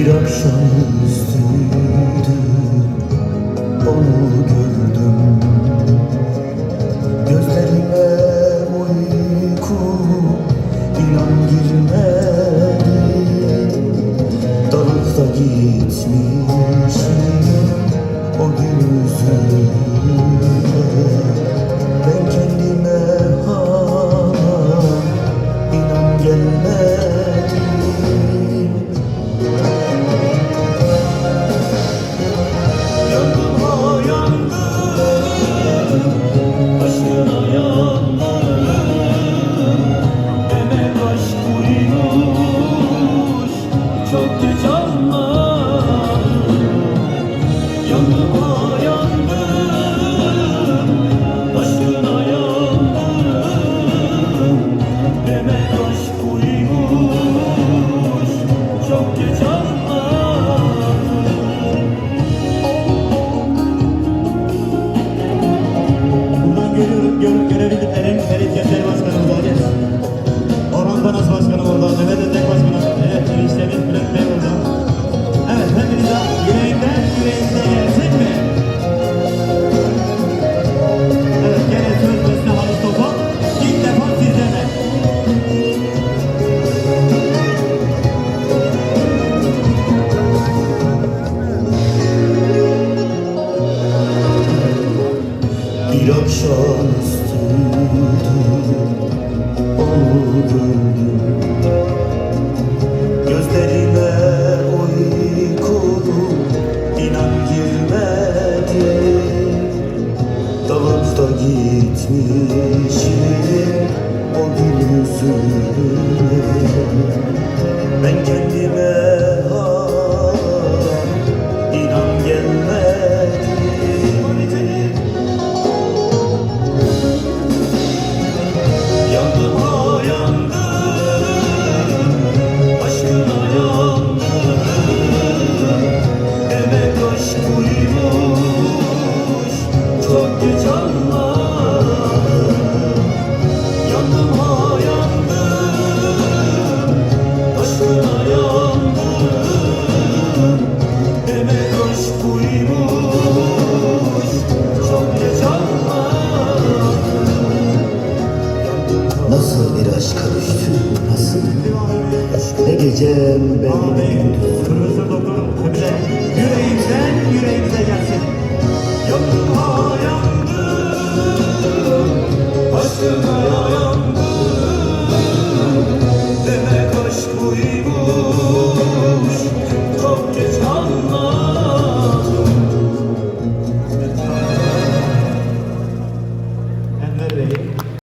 Bir akşamüstüydü, onu gördüm. Gözlerime uyku inan girmedi. Dalıp da gitmişim o gün yüzüne. Ben kendime hala inan gelmedi. Yandım ha yandım, aşkına yandım. Demek aşk buymuş, çok geç anladım. Yandım ha yandım, aşkına yandım. Demek aşk buymuş, çok geç anladım. Görebildiklerim Ferit Gençler Başkanımız Aziz Orhan Banas Başkanım orada, Mehmet Özdek Başkanım, eniştemiz Bülent Bey orada. Evet, hepinize yüreğimden yüreğinize gelsin mi? Evet, gene söz besle Halis Topal, ilk defa sizlerle. Bir akşamüstüydü, onu gördüm. Gözlerime uyku inan girmedi. Dalıp da gitmişim o gün yüzüne. Ben kendime hala inan gelmedi. Yandım ha yandım, aşkına yandım. Demek aşk buymuş, çok geç anladım. Yandım ha yandım, aşkına yandım. Demek aşk buymuş, çok geç anladım. Nasıl bir aşka düştüm, nasıl? Ne gecem ben ne gündüz. Profesör Doktor Hepile, yüreğimden yüreğinize gelsin. Yandım ha yandım, aşkına yandım.